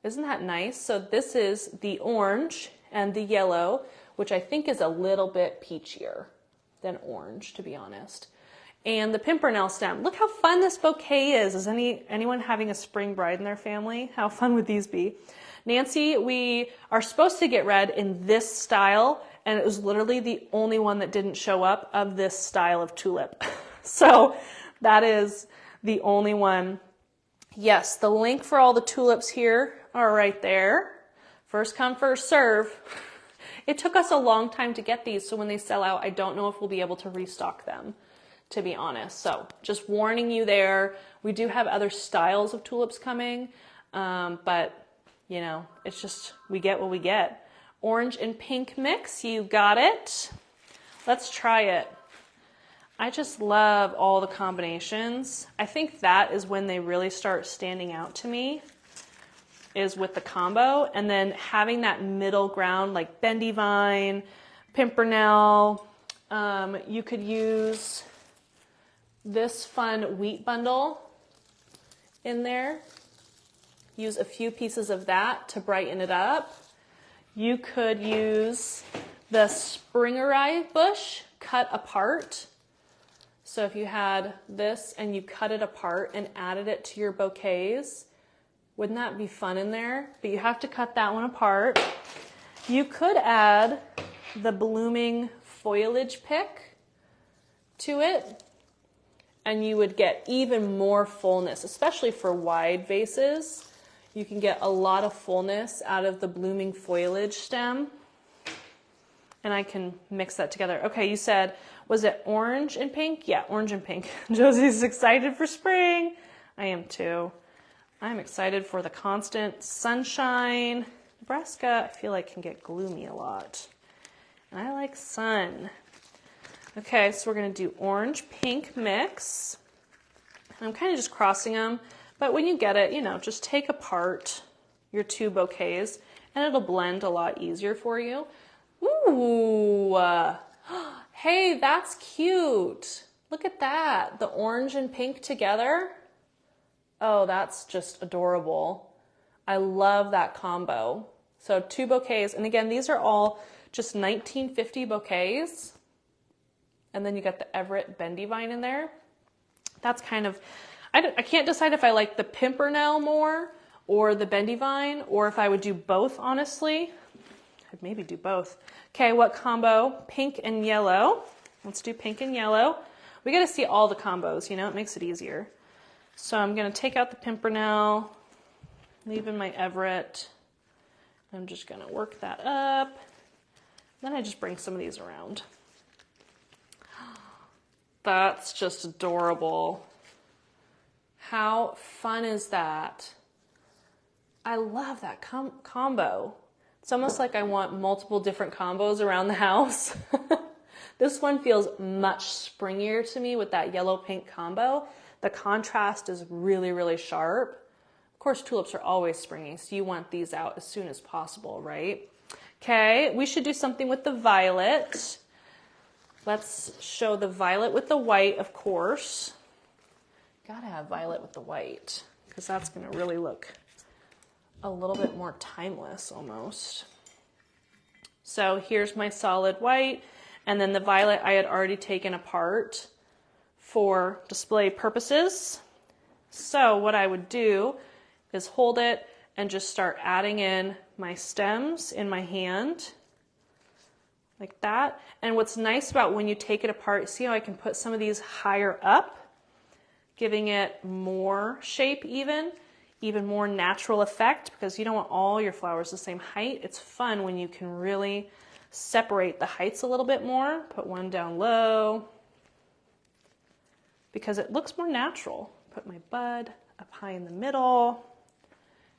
Isn't that nice? So this is the orange and the yellow, which I think is a little bit peachier than orange, to be honest. and the pimpernel stem. Look how fun this bouquet is. Is anyone having a spring bride in their family? How fun would these be? Nancy, we are supposed to get red in this style, and it was literally the only one that didn't show up of this style of tulip. So that is the only one. Yes, the link for all the tulips here are right there. First come, first serve. It took us a long time to get these, so when they sell out, I don't know if we'll be able to restock them, to be honest. So just warning you there. We do have other styles of tulips coming, but you know, it's just, we get what we get. Orange and pink mix, you got it. Let's try it. I just love all the combinations. I think that is when they really start standing out to me, is with the combo, and then having that middle ground like bendy vine, pimpernel. You could use this fun wheat bundle in there. Use a few pieces of that to brighten it up. You could use the springerite bush cut apart. So if you had this and you cut it apart and added it to your bouquets, wouldn't that be fun in there? But you have to cut that one apart. You could add the blooming foliage pick to it, and you would get even more fullness, especially for wide vases. You can get a lot of fullness out of the blooming foliage stem. And I can mix that together. Okay, you said, was it orange and pink? Yeah, orange and pink. Josie's excited for spring. I am too. I'm excited for the constant sunshine. Nebraska, I feel like, can get gloomy a lot. And I like sun. Okay, so we're going to do orange-pink mix. And I'm kind of just crossing them. But when you get it, you know, just take apart your two bouquets and it'll blend a lot easier for you. Ooh, hey, that's cute. Look at that, the orange and pink together. Oh, that's just adorable. I love that combo. So 2 bouquets, and again, these are all just 1950 bouquets. And then you got the Everett bendy vine in there. That's kind of, I can't decide if I like the pimpernel more or the bendy vine, or if I would do both, honestly. I'd maybe do both. Okay, what combo? Pink and yellow. Let's do pink and yellow. We got to see all the combos, you know, it makes it easier. So I'm going to take out the pimpernel, leave in my Everett. I'm just going to work that up. Then I just bring some of these around. That's just adorable. How fun is that? I love that combo. It's almost like I want multiple different combos around the house. This one feels much springier to me with that yellow-pink combo. The contrast is really, really sharp. Of course, tulips are always springy, so you want these out as soon as possible, right? Okay, we should do something with the violet. Let's show the violet with the white, of course. Gotta have violet with the white, because that's gonna really look a little bit more timeless almost. So here's my solid white, and then the violet I had already taken apart for display purposes. So what I would do is hold it and just start adding in my stems in my hand like that. And what's nice about when you take it apart, see how I can put some of these higher up, giving it more shape even more natural effect, because you don't want all your flowers the same height. It's fun when you can really separate the heights a little bit more. Put one down low because it looks more natural. Put my bud up high in the middle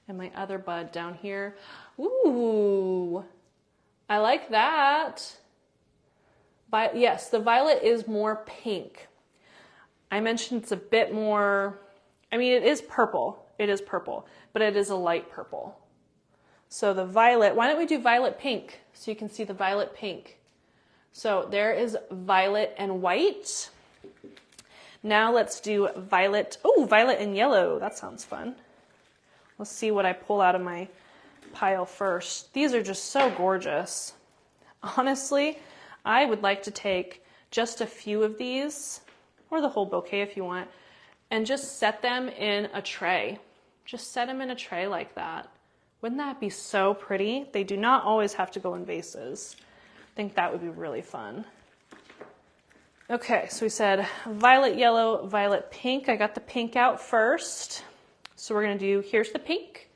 and my other bud down here. Ooh, I like that. But yes, the violet is more pink. I mentioned it's a bit more, I mean, it is purple. It is purple, but it is a light purple. So the violet, why don't we do violet pink so you can see the violet pink. So there is violet and white. Now let's do violet, oh, violet and yellow. That sounds fun. Let's see what I pull out of my pile first. These are just so gorgeous. Honestly, I would like to take just a few of these or the whole bouquet if you want, and just set them in a tray. Just set them in a tray like that. Wouldn't that be so pretty? They do not always have to go in vases. I think that would be really fun. Okay, so we said violet, yellow, violet, pink. I got the pink out first. So we're gonna do, here's the pink,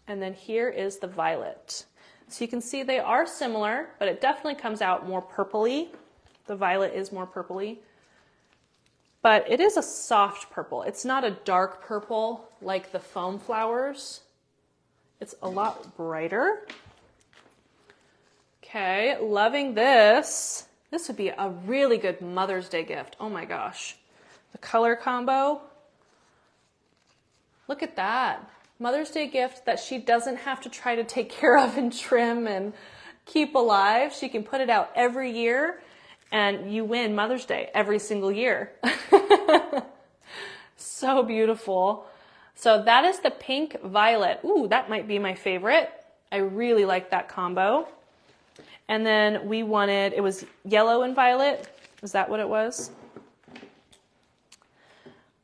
and then here is the violet. So you can see they are similar, but it definitely comes out more purpley. The violet is more purpley, but it is a soft purple. It's not a dark purple like the foam flowers. It's a lot brighter. Okay, loving this. This would be a really good Mother's Day gift. Oh my gosh. The color combo. Look at that. Mother's Day gift that she doesn't have to try to take care of and trim and keep alive. She can put it out every year and you win Mother's Day every single year. So beautiful. So that is the pink violet. Ooh, that might be my favorite. I really like that combo. And then we wanted, it was yellow and violet. Is that what it was?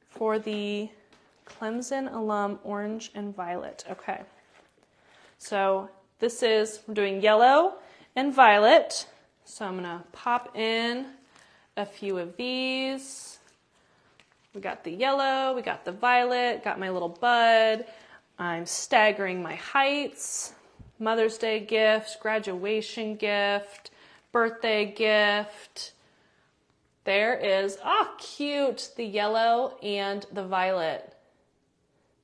For the Clemson alum, orange and violet. Okay. So this is, we're doing yellow and violet. So I'm gonna pop in a few of these. We got the yellow, we got the violet, got my little bud. I'm staggering my heights. Mother's Day gift, graduation gift, birthday gift. There is, cute, the yellow and the violet.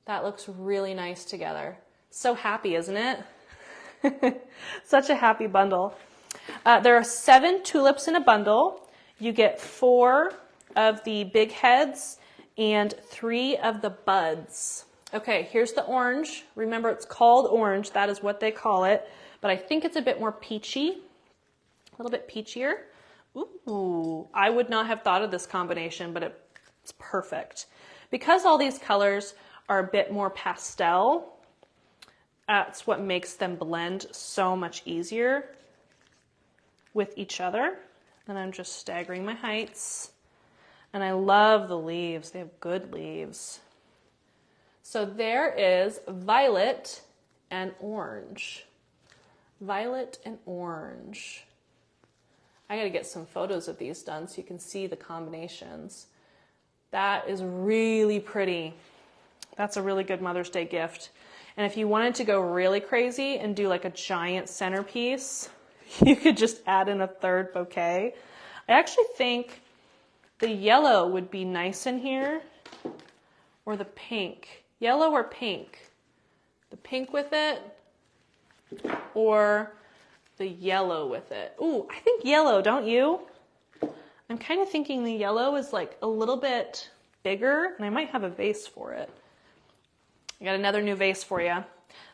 That looks really nice together. So happy, isn't it? Such a happy bundle. There are 7 tulips in a bundle. You get 4 of the big heads and 3 of the buds. Okay, here's the orange. Remember, it's called orange. That is what they call it. But I think it's a bit more peachy, a little bit peachier. Ooh, I would not have thought of this combination, but it's perfect. Because all these colors are a bit more pastel, that's what makes them blend so much easier with each other. And I'm just staggering my heights. And I love the leaves. They have good leaves. So there is violet and orange. Violet and orange. I gotta get some photos of these done so you can see the combinations. That is really pretty. That's a really good Mother's Day gift. And if you wanted to go really crazy and do like a giant centerpiece, you could just add in a 3rd bouquet. I actually think the yellow would be nice in here, or the pink. Yellow or pink? The pink with it, or the yellow with it? Ooh, I think yellow, don't you? I'm kind of thinking the yellow is like a little bit bigger, and I might have a vase for it. I got another new vase for you.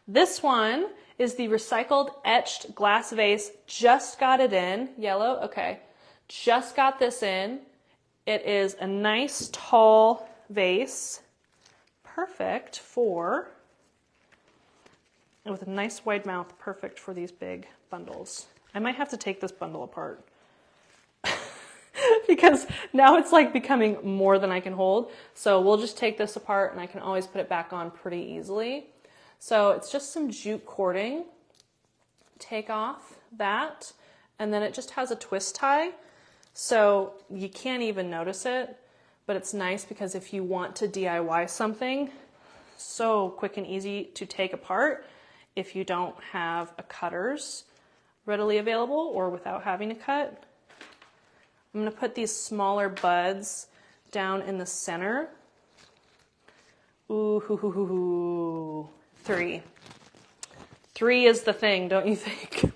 This one is the recycled etched glass vase. Just got it in. Yellow, okay. Just got this in. It is a nice tall vase. Perfect for, and with a nice wide mouth, perfect for these big bundles. I might have to take this bundle apart because now it's like becoming more than I can hold. So we'll just take this apart and I can always put it back on pretty easily. So it's just some jute cording. Take off that, and then it just has a twist tie. So you can't even notice it, but it's nice because if you want to DIY something, so quick and easy to take apart if you don't have a cutters readily available or without having to cut. I'm going to put these smaller buds down in the center. Ooh, hoo, hoo, hoo, hoo. 3. 3 is the thing, don't you think?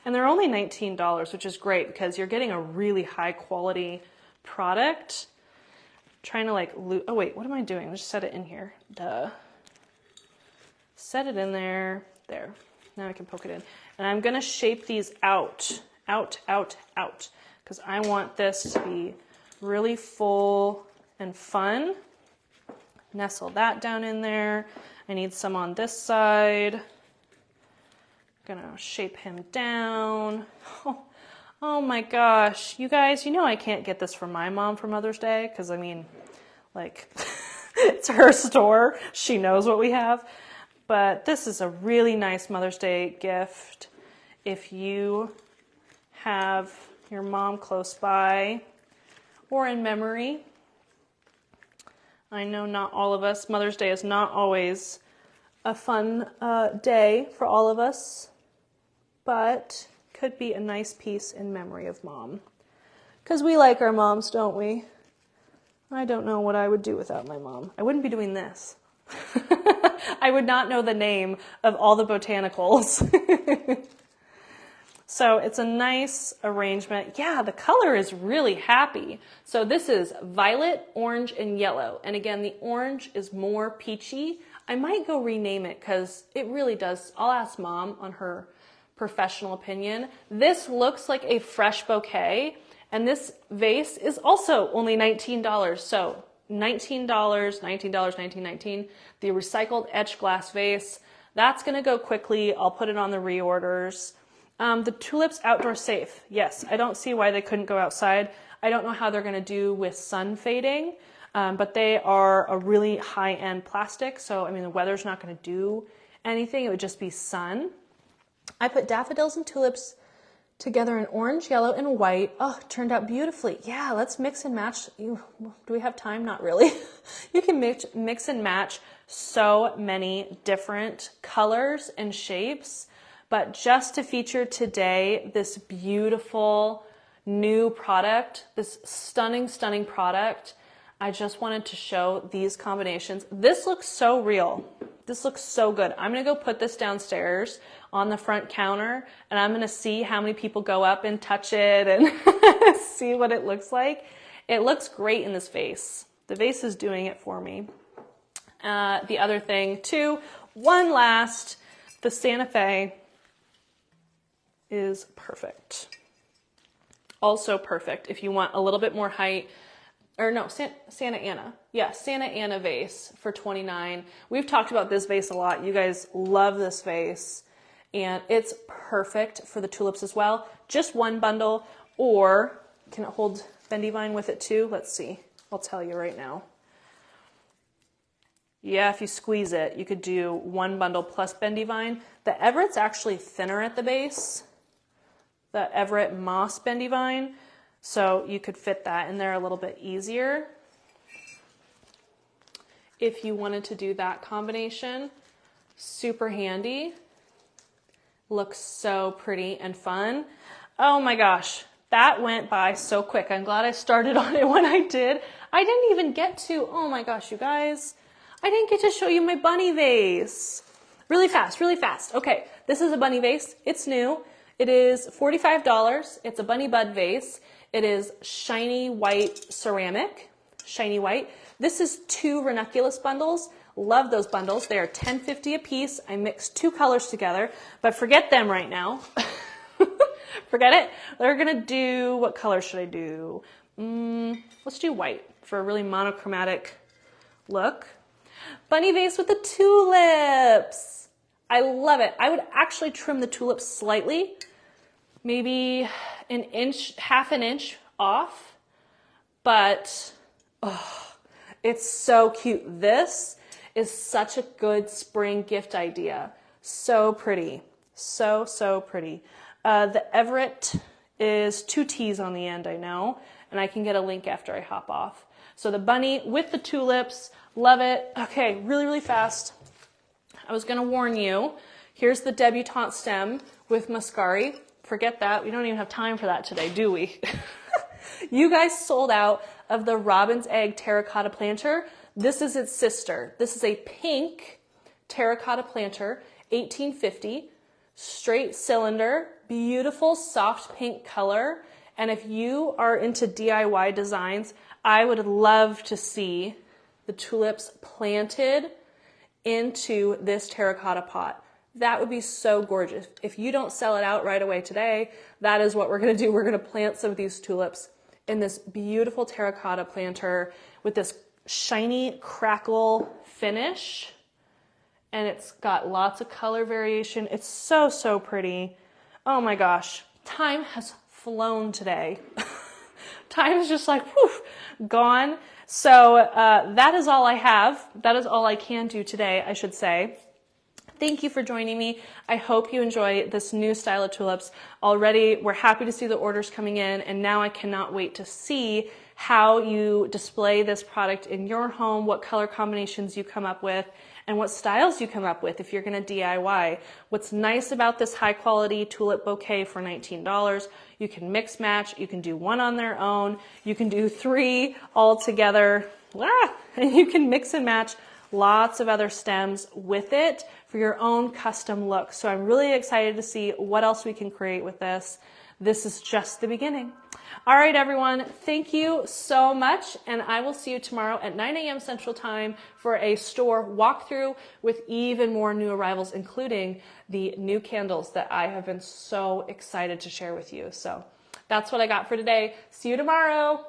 And they're only $19, which is great because you're getting a really high quality product. I'm trying to like, oh wait, what am I doing? Just set it in here. Duh. Set it in there. There. Now I can poke it in. And I'm going to shape these out, because I want this to be really full and fun. Nestle that down in there. I need some on this side. Gonna shape him down. Oh, Oh my gosh. You guys, you know I can't get this from my mom for Mother's Day because, I mean, like, it's her store. She knows what we have. But this is a really nice Mother's Day gift if you have your mom close by or in memory. I know not all of us, Mother's Day is not always a fun day for all of us, but could be a nice piece in memory of mom. Because we like our moms, don't we? I don't know what I would do without my mom. I wouldn't be doing this. I would not know the name of all the botanicals. So it's a nice arrangement. Yeah, the color is really happy. So this is violet, orange, and yellow. And again, the orange is more peachy. I might go rename it because it really does. I'll ask Mom on her professional opinion. This looks like a fresh bouquet. And this vase is also only $19. So $19, $19, the recycled etched glass vase. That's going to go quickly. I'll put it on the reorders. The tulips outdoor safe. Yes, I don't see why they couldn't go outside. I don't know how they're going to do with sun fading, but they are a really high-end plastic. So, I mean, the weather's not going to do anything. It would just be sun. I put daffodils and tulips together in orange, yellow, and white. Oh, it turned out beautifully. Yeah, let's mix and match. Do we have time? Not really. You can mix and match so many different colors and shapes. But just to feature today this beautiful new product, this stunning, stunning product, I just wanted to show these combinations. This looks so real. This looks so good. I'm going to go put this downstairs on the front counter, and I'm going to see how many people go up and touch it and see what it looks like. It looks great in this vase. The vase is doing it for me. The other thing, too, one last, the Santa Fe is perfect. Also perfect if you want a little bit more height. Or no, Santa Ana. Yeah, Santa Ana vase for $29. We've talked about this vase a lot. You guys love this vase. And it's perfect for the tulips as well. Just one bundle, or can it hold bendy vine with it too? Let's see. I'll tell you right now. Yeah, if you squeeze it, you could do one bundle plus bendy vine. The Everett's actually thinner at the base. The Everett Moss bendy vine. So you could fit that in there a little bit easier if you wanted to do that combination. Super handy. Looks so pretty and fun. Oh my gosh, that went by so quick. I'm glad I started on it when I did. I didn't even get to, oh my gosh, you guys, I didn't get to show you my bunny vase. Really fast, really fast. Okay, this is a bunny vase. It's new. It is $45. It's a bunny bud vase. It is shiny white ceramic, shiny white. This is 2 ranunculus bundles. Love those bundles. They are $10.50 a piece. I mixed 2 colors together, but forget them right now. Forget it. They're gonna do, what color should I do? Let's do white for a really monochromatic look. Bunny vase with the tulips. I love it. I would actually trim the tulips slightly, maybe an inch, half an inch off, but oh, it's so cute. This is such a good spring gift idea. So pretty. So, so pretty. The Everett is 2 T's on the end, I know, and I can get a link after I hop off. So the bunny with the tulips, love it. Okay, really, really fast. I was going to warn you. Here's the debutante stem with Muscari. Forget that. We don't even have time for that today, do we? You guys sold out of the Robin's Egg terracotta planter. This is its sister. This is a pink terracotta planter, $18.50, straight cylinder, beautiful soft pink color. And if you are into DIY designs, I would love to see the tulips planted into this terracotta pot. That would be so gorgeous. If you don't sell it out right away today, that is what we're going to do. We're going to plant some of these tulips in this beautiful terracotta planter with this shiny crackle finish. And it's got lots of color variation. It's so, so pretty. Oh my gosh. Time has flown today. Time is just like, whew, gone. So that is all I have. That is all I can do today, I should say. Thank you for joining me. I hope you enjoy this new style of tulips. Already, we're happy to see the orders coming in, and now I cannot wait to see how you display this product in your home, what color combinations you come up with, and what styles you come up with if you're going to DIY. What's nice about this high quality tulip bouquet for $19, you can mix match, you can do one on their own, you can do 3 all together, and you can mix and match lots of other stems with it for your own custom look. So I'm really excited to see what else we can create with this. This is just the beginning. All right, everyone, thank you so much, and I will see you tomorrow at 9 a.m. Central Time for a store walkthrough with even more new arrivals, including the new candles that I have been so excited to share with you. So that's what I got for today. See you tomorrow.